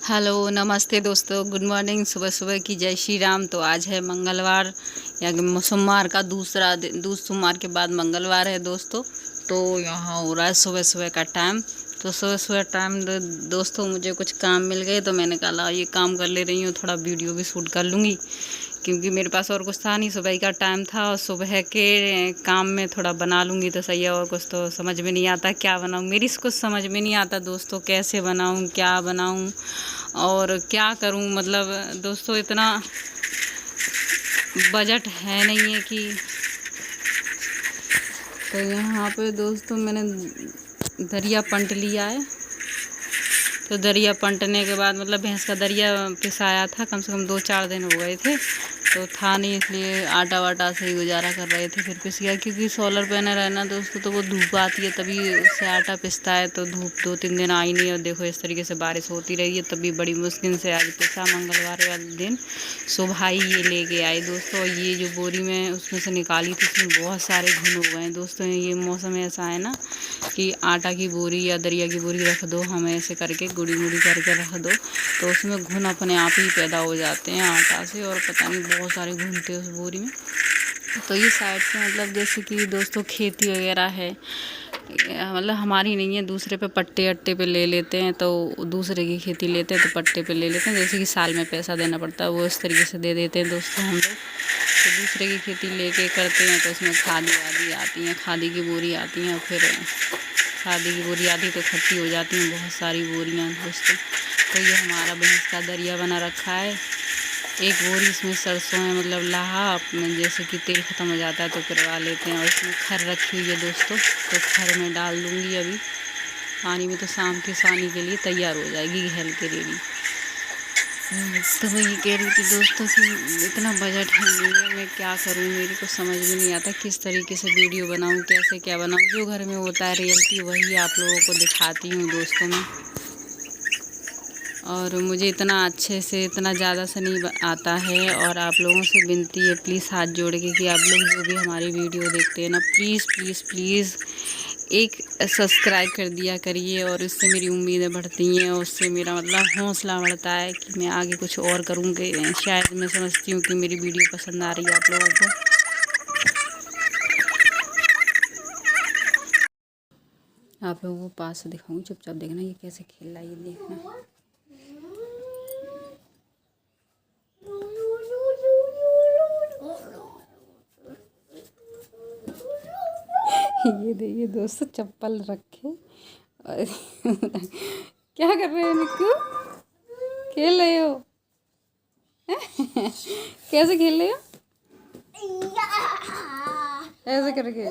Hello नमस्ते दोस्तों, good morning. सुबह सुबह की जय श्री राम। तो आज है मंगलवार या सोमवार का दूसरा सोमवार के बाद मंगलवार है दोस्तों। तो यहाँ हो रहा है सुबह सुबह का टाइम। तो सुबह सुबह टाइम दोस्तों मुझे कुछ काम मिल गए, तो मैंने कहा ये काम कर ले रही हूँ, थोड़ा वीडियो भी शूट कर लूँगी, क्योंकि मेरे पास और कुछ था नहीं। सुबह का टाइम था और सुबह के काम में थोड़ा बना लूँगी तो सही है। और कुछ तो समझ में नहीं आता क्या बनाऊँ, मेरी कुछ समझ में नहीं आता दोस्तों, कैसे बनाऊँ, क्या बनाऊँ और क्या करूं। मतलब दोस्तों इतना बजट है नहीं है कि। तो यहाँ पे दोस्तों मैंने दरिया पंट लिया है। तो दरिया पंटने के बाद मतलब भैंस का दरिया पिसाया था, कम से कम 2-4 दिन हो गए थे, तो था नहीं, इसलिए आटा वाटा से ही गुजारा कर रहे थे। फिर पिस गया, क्योंकि सोलर पैनल है ना दोस्तों, तो वो धूप आती है तभी उससे आटा पिसता है। तो धूप 2-3 दिन आई नहीं, और देखो इस तरीके से बारिश होती रही है, तभी बड़ी मुश्किल से आज पिसा। मंगलवार वाले दिन सुबह ही ये लेके आई दोस्तों। और ये जो बोरी में उसमें से निकाली थी, उसमें बहुत सारे घुन हो गए हैं दोस्तों। ये मौसम ऐसा है ना कि आटा की बोरी या दरिया की बोरी रख दो, हम ऐसे करके गुड़ी गुड़ी करके रख दो, तो उसमें घुन अपने आप ही पैदा हो जाते हैं आटा से, और पता नहीं बहुत सारे घुन थे उस बोरी में। तो ये साइड से मतलब जैसे कि दोस्तों खेती वगैरह है, मतलब हमारी नहीं है, दूसरे पे पट्टे अट्टे पे ले लेते हैं। तो दूसरे की खेती लेते हैं तो पट्टे पे ले लेते हैं, जैसे कि साल में पैसा देना पड़ता है वो इस तरीके से दे देते हैं दोस्तों हम लोग। तो दूसरे की खेती लेके करते हैं, तो उसमें खादी वादी आती हैं, खादी की बोरी आती हैं, फिर खादी की बोरी आती तो इकट्ठी हो जाती हैं बहुत सारी बोरियां दोस्तों। तो ये हमारा भैंस का दरिया बना रखा है। एक बोरी इसमें सरसों है, मतलब लाहा अपने जैसे कि तेल ख़त्म हो जाता है तो करवा लेते हैं। और इसमें खर रखी हुई है दोस्तों, तो खर में डाल दूँगी अभी पानी में, तो शाम के सानी के लिए तैयार हो जाएगी घैल के रेडी। तो मैं ये कह रही थी दोस्तों कि इतना बजट है नहीं है, मैं क्या करूँ, मेरे को समझ में नहीं आता किस तरीके से वीडियो बनाऊँ, कैसे क्या बनाऊँ। जो घर में होता है रियलिटी वही आप लोगों को दिखाती हूँ दोस्तों मैं। और मुझे इतना अच्छे से इतना ज़्यादा से नहीं आता है, और आप लोगों से विनती है प्लीज़ हाथ जोड़ के कि आप लोग जो भी हमारी वीडियो देखते हैं ना, प्लीज़ प्लीज़ प्लीज़ एक सब्सक्राइब कर दिया करिए। और इससे मेरी उम्मीदें बढ़ती हैं, और उससे मेरा मतलब हौसला बढ़ता है कि मैं आगे कुछ और करूँगी। शायद मैं समझती हूँ कि मेरी वीडियो पसंद आ रही है आप लोगों को। आप लोगों को पास से दिखाऊंगी, चुपचाप देखना ये कैसे खेल रहा है, ये देखना। ये देखिए दोस्तों, चप्पल रखे और क्या कर रहे हो निक्कू, खेल रहे हो? कैसे खेल रहे हो? ऐसे करके।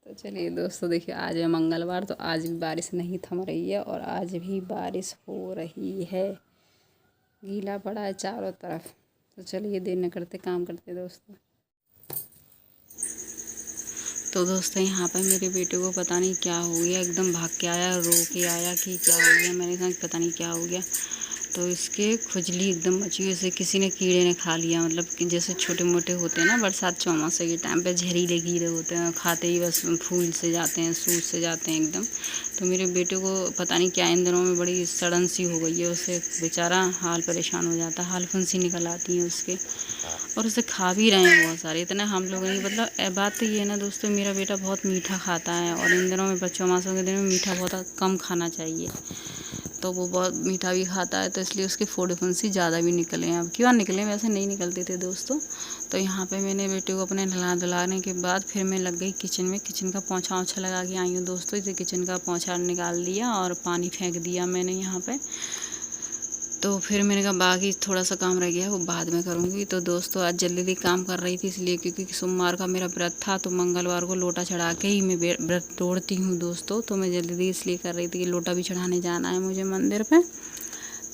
तो चलिए दोस्तों देखिए, आज है मंगलवार, तो आज भी बारिश नहीं थम रही है, और आज भी बारिश हो रही है, गीला पड़ा है चारों तरफ। तो चलिए देर न करते काम करते दोस्तों। तो दोस्तों यहाँ पर मेरे बेटे को पता नहीं क्या हो गया, एकदम भाग के आया, रो के आया कि क्या हो गया। मैंने कहा पता नहीं क्या हो गया, तो इसके खुजली एकदम मची, उसे किसी ने कीड़े ने खा लिया। मतलब कि जैसे छोटे मोटे होते हैं ना, बरसात चौमासे के टाइम पे जहरीले कीड़े होते हैं, खाते ही बस फूल से जाते हैं, सूज से जाते हैं एकदम। तो मेरे बेटे को पता नहीं क्या इन दिनों में बड़ी सड़न सी हो गई है, उसे बेचारा हाल परेशान हो जाता है, हाल फुंसी निकल आती है उसके, और उसे खा भी रहे हैं बहुत सारे। इतना हम लोग नहीं, मतलब बात तो ये है ना दोस्तों, मेरा बेटा बहुत मीठा खाता है, और इन दिनों में चौमासों के दिन में मीठा बहुत कम खाना चाहिए, तो वो बहुत मीठा भी खाता है, तो इसलिए उसके फोड़े फुंसी ज़्यादा भी निकले हैं। अब क्यों निकले, वैसे नहीं निकलते थे दोस्तों। तो यहाँ पे मैंने बेटे को अपने नहला धुलाने के बाद फिर मैं लग गई किचन में, किचन का पोंछा ओछा लगा के आई हूँ दोस्तों। इसे किचन का पोंछा निकाल दिया और पानी फेंक दिया मैंने यहाँ पे। तो फिर मैंने कहा बाकी थोड़ा सा काम रह गया वो बाद में करूँगी। तो दोस्तों आज जल्दी जल्दी काम कर रही थी, इसलिए क्योंकि सोमवार का मेरा व्रत था, तो मंगलवार को लोटा चढ़ा के ही मैं व्रत तोड़ती हूँ दोस्तों। तो मैं जल्दी जल्दी इसलिए कर रही थी कि लोटा भी चढ़ाने जाना है मुझे मंदिर पे,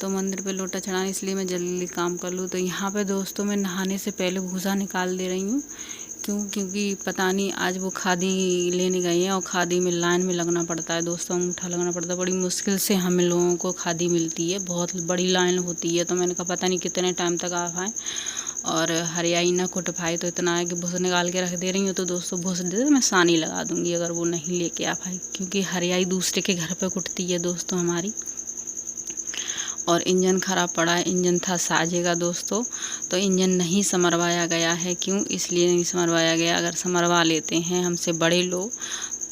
तो मंदिर पे लोटा चढ़ाने, इसलिए मैं जल्दी जल्दी काम कर लूँ। तो यहाँ पे दोस्तों मैं नहाने से पहले भूसा निकाल दे रही हूँ। क्योंकि पता नहीं आज वो खादी लेने गए हैं, और खादी में लाइन में लगना पड़ता है दोस्तों, अंगूठा लगना पड़ता है, बड़ी मुश्किल से हम लोगों को खादी मिलती है, बहुत बड़ी लाइन होती है। तो मैंने कहा पता नहीं कितने टाइम तक आ पाएँ, और हरियाई ना कुट पाए तो इतना है कि भूस निकाल के रख दे रही हूँ। तो दोस्तों भूस दे मैं सानी लगा दूँगी अगर वो नहीं लेके आ पाई, क्योंकि हरियाई दूसरे के घर पे कुटती है दोस्तों हमारी। और इंजन ख़राब पड़ा है, इंजन था साजे का दोस्तों, तो इंजन नहीं समरवाया गया है। क्यों इसलिए नहीं समरवाया गया, अगर समरवा लेते हैं हमसे बड़े लोग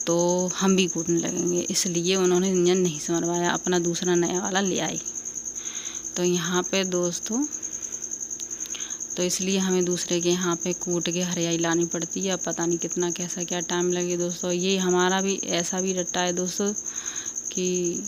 तो हम भी कूटने लगेंगे, इसलिए उन्होंने इंजन नहीं समरवाया, अपना दूसरा नया वाला ले आए। तो यहाँ पे दोस्तों तो इसलिए हमें दूसरे के यहाँ पे कूट के हरियाई लानी पड़ती है। अब पता नहीं कितना कैसा क्या टाइम लगे दोस्तों। ये हमारा भी ऐसा भी रट्टा है दोस्तों कि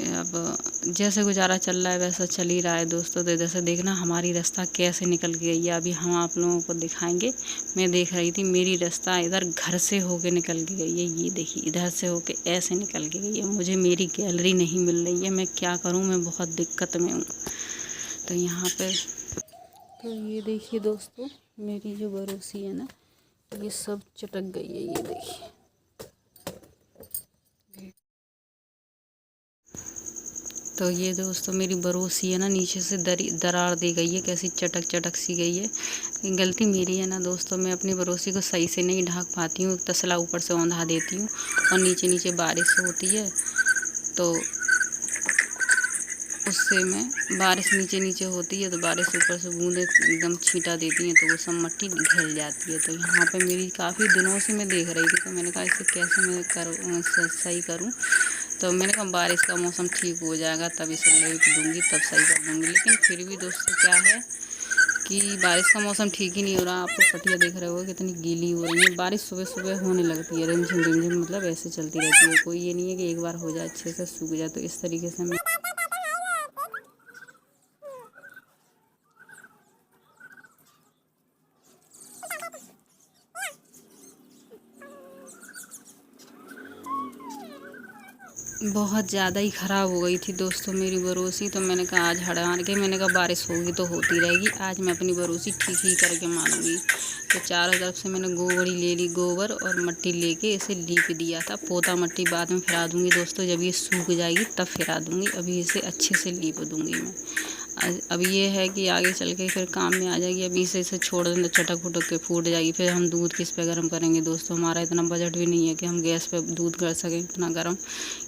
अब जैसे गुजारा चल रहा है वैसा चल ही रहा है दोस्तों। तो इधर से देखना हमारी रास्ता कैसे निकल के गई है, अभी हम आप लोगों को दिखाएंगे। मैं देख रही थी मेरी रास्ता इधर घर से होके निकल के गई है, ये देखिए इधर से होके ऐसे निकल के गई है। मुझे मेरी गैलरी नहीं मिल रही है, मैं क्या करूं, मैं बहुत दिक्कत में हूँ। तो यहाँ पे तो ये देखिए दोस्तों मेरी जो बरोसी है ना, ये सब चटक गई है, ये देखिए। तो ये दोस्तों मेरी बरोसी है ना, नीचे से दरार दी गई है, कैसी चटक चटक सी गई है। गलती मेरी है ना दोस्तों, मैं अपनी बरोसी को सही से नहीं ढक पाती हूँ, तसला ऊपर से औंधा देती हूँ और नीचे नीचे बारिश होती है तो उससे मैं बारिश नीचे नीचे होती है तो बारिश ऊपर से बूंदे एकदम छींटा देती हैं तो वो सब मिट्टी घेर जाती है। तो यहाँ पे मेरी काफ़ी दिनों से मैं देख रही थी, तो मैंने कहा इसे कैसे मैं सही करूँ। तो मैंने कहा बारिश का मौसम ठीक हो जाएगा तब इसे लेप दूँगी, तब सही कर दूँगी। लेकिन फिर भी दोस्तों क्या है कि बारिश का मौसम ठीक ही नहीं हो रहा। आपको पटिया देख रहे हो कितनी गीली हो रही है। बारिश सुबह सुबह होने लगती है, रिमझिम रिमझिम, मतलब ऐसे चलती रहती है, कोई ये नहीं है कि एक बार हो जाए अच्छे से सूख जाए। तो इस तरीके से मैं बहुत ज़्यादा ही ख़राब हो गई थी दोस्तों मेरी बरोसी। तो मैंने कहा आज हड़ान के, मैंने कहा बारिश होगी तो होती रहेगी, आज मैं अपनी बरोसी ठीक ही करके मानूंगी। तो चारों तरफ से मैंने गोबरी ले ली, गोबर और मिट्टी लेके इसे लीप दिया था। पोता मिट्टी बाद में फिरा दूंगी दोस्तों, जब ये सूख जाएगी तब फिरा दूंगी, अभी इसे अच्छे से लीप दूंगी मैं। अब ये है कि आगे चल के फिर काम में आ जाएगी। अभी इसे छोड़ दें तो चटक फुटक के फूट जाएगी, फिर हम दूध किस पे गर्म करेंगे दोस्तों। हमारा इतना बजट भी नहीं है कि हम गैस पे दूध कर सकें इतना गर्म,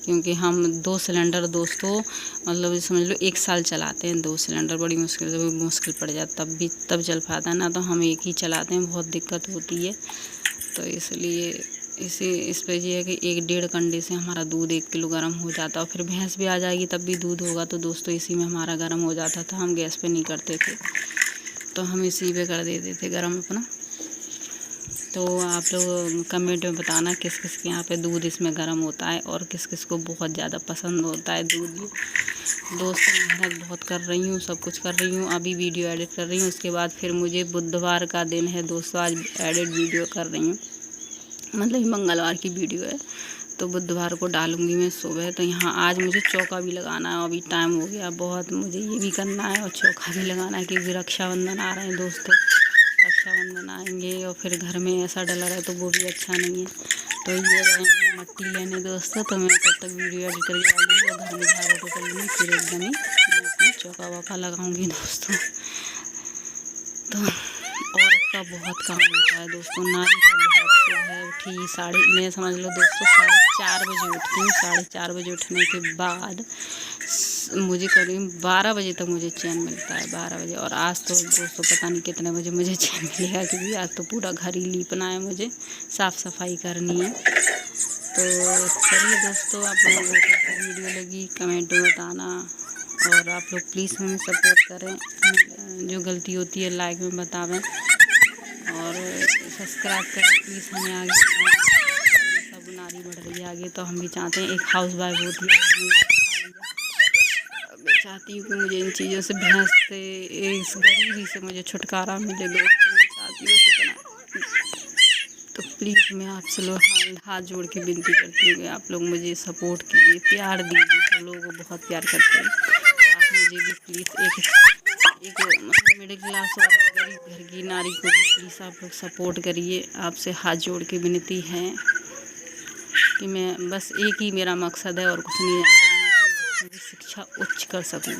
क्योंकि हम 2 सिलेंडर दोस्तों मतलब समझ लो 1 साल चलाते हैं। 2 सिलेंडर बड़ी मुश्किल से मुश्किल पड़ जाता तब चल पाता है ना, तो हम एक ही चलाते हैं, बहुत दिक्कत होती है। तो इसलिए इस पे ये है कि 1-1.5 कंडे से हमारा दूध 1 किलो गर्म हो जाता। और फिर भैंस भी आ जाएगी तब भी दूध होगा, तो दोस्तों इसी में हमारा गर्म हो जाता था। हम गैस पे नहीं करते थे, तो हम इसी पे कर देते थे गर्म अपना। तो आप लोग कमेंट में बताना किस किस के यहाँ पे दूध इसमें गर्म होता है और किस किस को बहुत ज़्यादा पसंद होता है दूध। दोस्तों मेहनत बहुत कर रही हूँ, सब कुछ कर रही हूँ, अभी वीडियो एडिट कर रही हूँ। उसके बाद फिर मुझे बुधवार का दिन है दोस्तों, आज एडिट वीडियो कर रही हूँ, मतलब मंगलवार की वीडियो है, तो बुधवार को डालूंगी मैं सुबह। तो यहाँ आज मुझे चौका भी लगाना है, अभी टाइम हो गया बहुत, मुझे ये भी करना है और चौका भी लगाना है, क्योंकि रक्षाबंधन आ रहे हैं दोस्तों। रक्षाबंधन आएंगे और फिर घर में ऐसा डला रहे तो वो भी अच्छा नहीं है। तो ये रहे मिट्टी लेने दोस्तों, तो मैं तब तक वीडियो एडिट करके डालूंगी और घर में झाड़ू तो कर लूँगी, फिर एकदम ही मैं अपना चौका वौका लगाऊंगी दोस्तों। तो औरत का बहुत काम होता है दोस्तों, नारी का बहुत। सुबह उठी मैं समझ लो दोस्तों 4:30 बजे उठती हूँ। 4:30 बजे उठने के बाद मुझे करीब 12 बजे तक मुझे चैन मिलता है, 12 बजे। और आज तो दोस्तों पता नहीं कितने बजे मुझे चैन मिलेगा, क्योंकि आज तो पूरा घर ही लीपना है, मुझे साफ़ सफाई करनी है। तो चलिए दोस्तों, आप लोगों को कैसी वीडियो लगी कमेंट में बताना, और आप लोग प्लीज़ हमें सपोर्ट करें, जो गलती होती है लाइक में बतावें और सब्सक्राइब करें प्लीज़। हमें आगे सब नारी बढ़ रही है आगे, तो हम भी चाहते हैं, एक हाउस वाइफ होती है, मैं चाहती हूँ कि मुझे इन चीज़ों से, भैंस से, इस गरीबी से मुझे छुटकारा मिले दोस्तों, मैं चाहती हूँ इतना। तो प्लीज़ मैं आपसे लोग हाथ जोड़ के विनती करती हूँ कि आप लोग मुझे सपोर्ट कीजिए, प्यार दीजिए। सब लोगों को बहुत प्यार करते हैं, आप मुझे भी प्लीज़ एक मतलब मिडिल क्लास और गरीब घर की नारी को भी प्लीज़ आप लोग सपोर्ट करिए। आपसे हाथ जोड़ के विनती है कि मैं बस एक ही मेरा मकसद है और कुछ नहीं, आता मैं शिक्षा उच्च कर सकूं।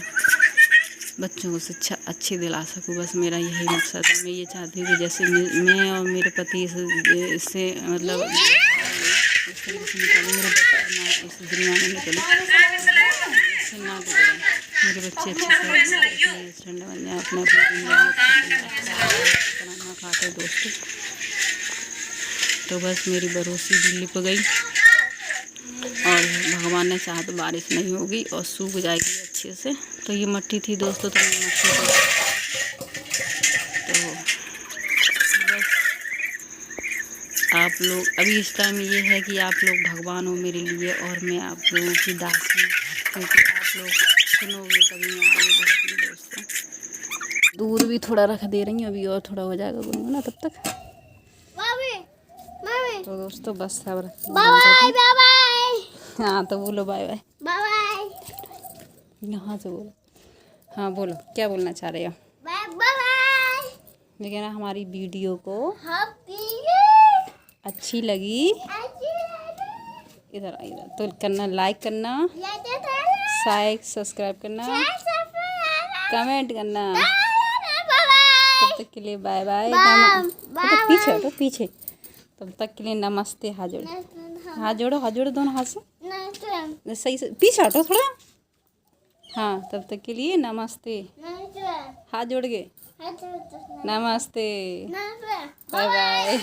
बच्चों को शिक्षा अच्छी दिला सकूँ, बस मेरा यही मकसद है। मैं ये चाहती हूँ कि जैसे मैं और मेरे पति इससे मतलब इस तरीके से निकालें, मेरे बच्चे ना इस दुनिया में निकले, इससे ना गुजरें, मेरे बच्चे अच्छे से अपने स्टैंड बन जाए, अपने ना खाते दोस्तों। तो बस मेरी बरोसी भी लिप गई और भगवान ने चाहा तो बारिश नहीं होगी और सूख जाएगी अच्छे से। तो ये मट्टी थी दोस्तों, तो मैं मट्टी तो बस आप लोग अभी इस टाइम ये है कि आप लोग भगवान हो मेरे लिए और मैं आप लोगों की दासी हूँ, क्योंकि आप लोग सुनोगे कभी मैं आगे बढ़ूँगी दोस्तों। दूध भी थोड़ा रख दे रही हूँ, अभी और थोड़ा हो जाएगा गुनगुना तब तक। तो दोस्तों बस सब रखती हूँ। हाँ तो बोलो बाय बाय। यहाँ से बोलो। हाँ बोलो, क्या बोलना चाह रहे हो? लेकिन हमारी वीडियो को अच्छी लगी इधर तो करना, लाइक करना, सब्सक्राइब करना, कमेंट करना। तब तक के लिए बाय बाय। तो पीछे हटो, पीछे। तब तक के लिए नमस्ते। हाथ जोड़ो, हाथ जोड़ो दोनों हाथ से सही से, पीछे हटो थोड़ा। हाँ तब तक के लिए नमस्ते, हाथ जोड़ के नमस्ते, बाय बाय।